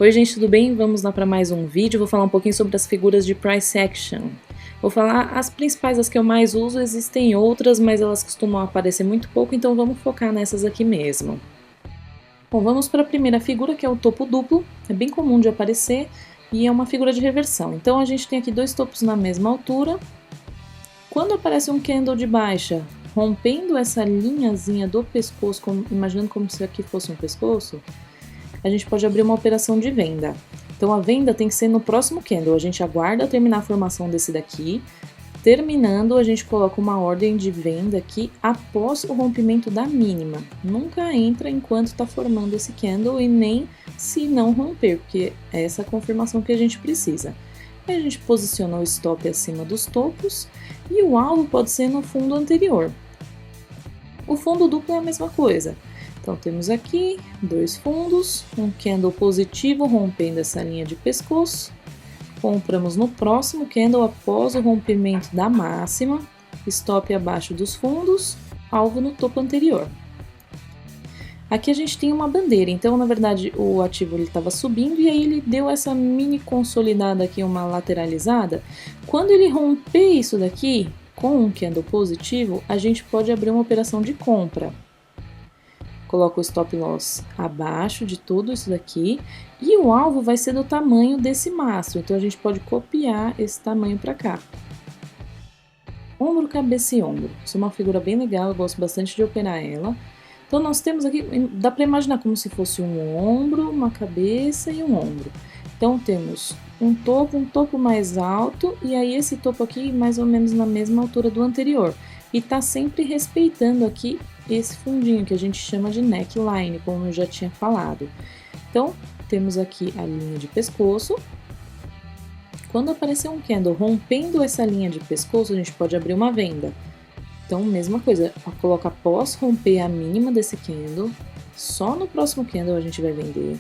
Oi gente, tudo bem? Vamos lá para mais um vídeo. Vou falar um pouquinho sobre as figuras de price action. Vou falar as principais, as que eu mais uso, existem outras, mas elas costumam aparecer muito pouco, então vamos focar nessas aqui mesmo. Bom, vamos para a primeira figura, que é o topo duplo. É bem comum de aparecer e é uma figura de reversão. Então a gente tem aqui dois topos na mesma altura. Quando aparece um candle de baixa, rompendo essa linhazinha do pescoço, imaginando como se aqui fosse um pescoço, a gente pode abrir uma operação de venda. Então a venda tem que ser no próximo candle, a gente aguarda terminar a formação desse daqui, terminando a gente coloca uma ordem de venda aqui após o rompimento da mínima. Nunca entra enquanto está formando esse candle e nem se não romper, porque é essa confirmação que a gente precisa. Aí a gente posiciona o stop acima dos topos e o alvo pode ser no fundo anterior. O fundo duplo é a mesma coisa. Então temos aqui dois fundos, um candle positivo rompendo essa linha de pescoço, compramos no próximo candle após o rompimento da máxima, stop abaixo dos fundos, alvo no topo anterior. Aqui a gente tem uma bandeira, então na verdade o ativo estava subindo e aí ele deu essa mini consolidada aqui, uma lateralizada. Quando ele romper isso daqui com um candle positivo, a gente pode abrir uma operação de compra. Coloco o stop loss abaixo de tudo isso daqui e o alvo vai ser do tamanho desse mastro, então a gente pode copiar esse tamanho para cá. Ombro, cabeça e ombro. Isso é uma figura bem legal, eu gosto bastante de operar ela. Então nós temos aqui, dá para imaginar como se fosse um ombro, uma cabeça e um ombro. Então temos um topo mais alto e aí esse topo aqui mais ou menos na mesma altura do anterior. E tá sempre respeitando aqui esse fundinho que a gente chama de neckline, como eu já tinha falado. Então, temos aqui a linha de pescoço. Quando aparecer um candle rompendo essa linha de pescoço, a gente pode abrir uma venda. Então, mesma coisa, coloca após romper a mínima desse candle, só no próximo candle a gente vai vender.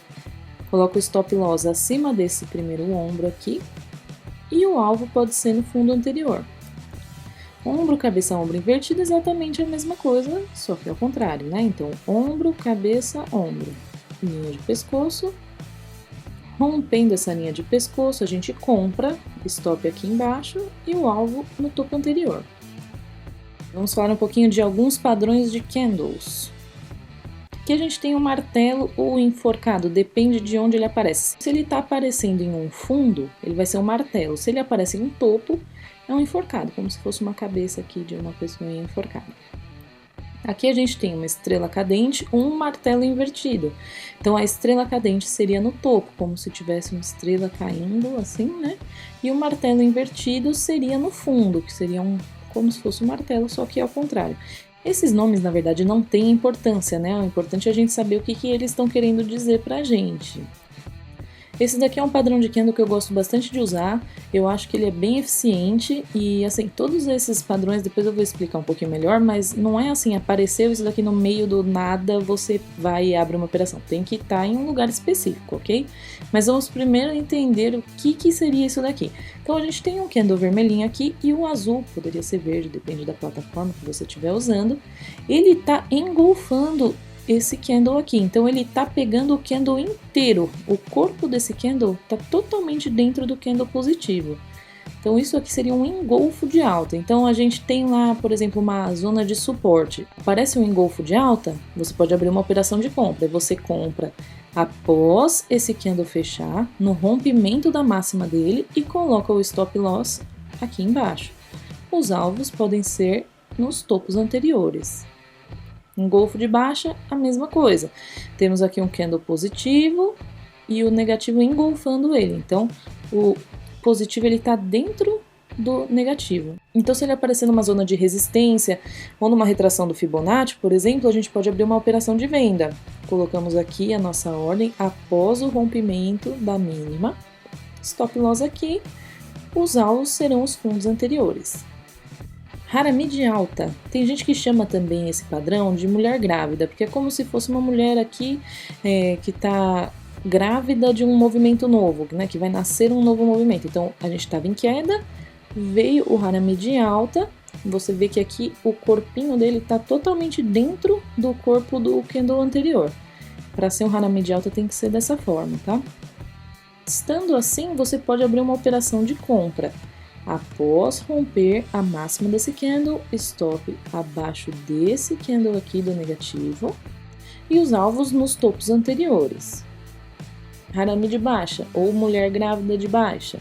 Coloca o stop loss acima desse primeiro ombro aqui, e o alvo pode ser no fundo anterior. Ombro, cabeça, ombro invertido, exatamente a mesma coisa, só que ao contrário, né? Então, ombro, cabeça, ombro. Linha de pescoço. Rompendo essa linha de pescoço, a gente compra, stop aqui embaixo e o alvo no topo anterior. Vamos falar um pouquinho de alguns padrões de candles. Aqui a gente tem o martelo ou enforcado, depende de onde ele aparece. Se ele está aparecendo em um fundo, ele vai ser um martelo. Se ele aparece em um topo, é um enforcado, como se fosse uma cabeça aqui de uma pessoa enforcada. Aqui a gente tem uma estrela cadente ou um martelo invertido. Então a estrela cadente seria no topo, como se tivesse uma estrela caindo assim, né? E o martelo invertido seria no fundo, que seria como se fosse um martelo, só que ao contrário. Esses nomes, na verdade, não têm importância, né? O importante é a gente saber o que eles estão querendo dizer pra gente. Esse daqui é um padrão de candle que eu gosto bastante de usar, eu acho que ele é bem eficiente e assim, todos esses padrões, depois eu vou explicar um pouquinho melhor, mas não é assim, apareceu isso daqui no meio do nada, você vai e abre uma operação, tem que estar em um lugar específico, ok? Mas vamos primeiro entender o que seria isso daqui. Então a gente tem um candle vermelhinho aqui e o azul, poderia ser verde, depende da plataforma que você estiver usando, ele está engolfando esse candle aqui, então ele tá pegando o candle inteiro, o corpo desse candle tá totalmente dentro do candle positivo. Então isso aqui seria um engolfo de alta. Então a gente tem lá, por exemplo, uma zona de suporte. Aparece um engolfo de alta, você pode abrir uma operação de compra, e você compra após esse candle fechar, no rompimento da máxima dele e coloca o stop loss aqui embaixo. Os alvos podem ser nos topos anteriores. Engolfo de baixa, a mesma coisa. Temos aqui um candle positivo e o negativo engolfando ele. Então, o positivo ele está dentro do negativo. Então, se ele aparecer numa zona de resistência ou numa retração do Fibonacci, por exemplo, a gente pode abrir uma operação de venda. Colocamos aqui a nossa ordem após o rompimento da mínima. Stop loss aqui. Os alvos serão os fundos anteriores. Haramid alta. Tem gente que chama também esse padrão de mulher grávida, porque é como se fosse uma mulher aqui que está grávida de um movimento novo, né? Que vai nascer um novo movimento. Então, a gente estava em queda, veio o Haramid alta, você vê que aqui o corpinho dele está totalmente dentro do corpo do candle anterior. Para ser um Haramid alta tem que ser dessa forma, tá? Estando assim, você pode abrir uma operação de compra. Após romper a máxima desse candle, stop abaixo desse candle aqui do negativo e os alvos nos topos anteriores. Harami de baixa ou mulher grávida de baixa.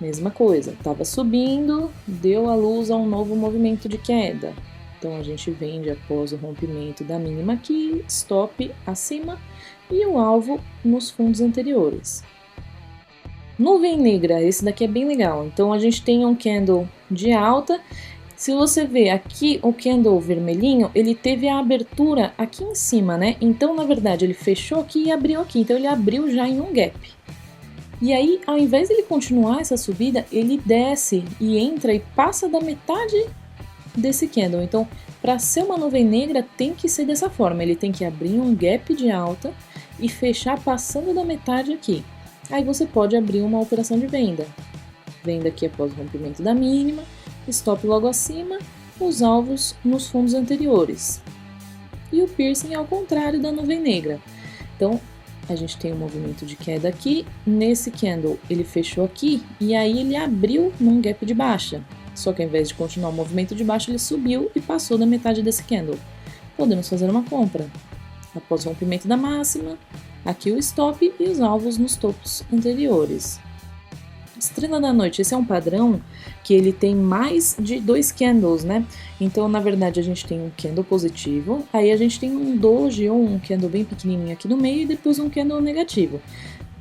Mesma coisa, estava subindo, deu à luz a um novo movimento de queda. Então a gente vende após o rompimento da mínima aqui, stop acima e o alvo nos fundos anteriores. Nuvem negra, esse daqui é bem legal. Então a gente tem um candle de alta. Se você ver aqui o candle vermelhinho, ele teve a abertura aqui em cima, né? Então, na verdade, ele fechou aqui e abriu aqui. Então, ele abriu já em um gap. E aí, ao invés de ele continuar essa subida, ele desce e entra e passa da metade desse candle. Então, para ser uma nuvem negra, tem que ser dessa forma. Ele tem que abrir um gap de alta e fechar passando da metade aqui. Aí você pode abrir uma operação de venda. Venda aqui após o rompimento da mínima. Stop logo acima, os alvos nos fundos anteriores. E o piercing ao contrário da nuvem negra. Então, a gente tem um movimento de queda aqui, nesse candle ele fechou aqui e aí ele abriu num gap de baixa. Só que ao invés de continuar o movimento de baixa, ele subiu e passou da metade desse candle. Podemos fazer uma compra. Após o rompimento da máxima, aqui o stop e os alvos nos topos anteriores. Estrela da noite, esse é um padrão que ele tem mais de 2 candles, né? Então, na verdade, a gente tem um candle positivo, aí a gente tem um doji ou um candle bem pequenininho aqui no meio e depois um candle negativo.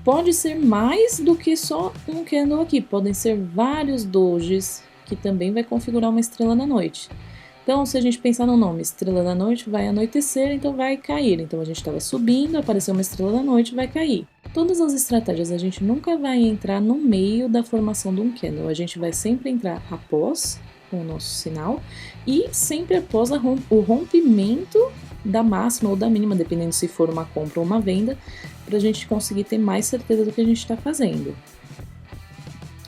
Pode ser mais do que só um candle aqui, podem ser vários dojis, que também vai configurar uma estrela da noite. Então, se a gente pensar no nome, estrela da noite vai anoitecer, então vai cair. Então, a gente estava subindo, apareceu uma estrela da noite, vai cair. Todas as estratégias, a gente nunca vai entrar no meio da formação de um candle, a gente vai sempre entrar após o nosso sinal e sempre após o rompimento da máxima ou da mínima, dependendo se for uma compra ou uma venda, para a gente conseguir ter mais certeza do que a gente está fazendo.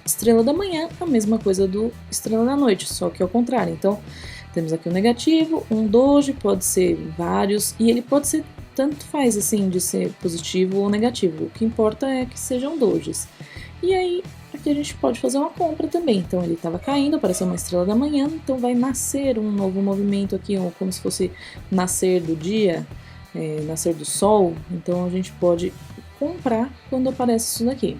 Estrela da manhã, a mesma coisa do estrela da noite, só que ao contrário. Então, temos aqui o negativo, um doji, pode ser vários, e ele pode ser, tanto faz assim, de ser positivo ou negativo. O que importa é que sejam dojis. E aí, aqui a gente pode fazer uma compra também. Então, ele estava caindo, apareceu uma estrela da manhã, então vai nascer um novo movimento aqui, como se fosse nascer do dia, nascer do sol. Então, a gente pode comprar quando aparece isso daqui.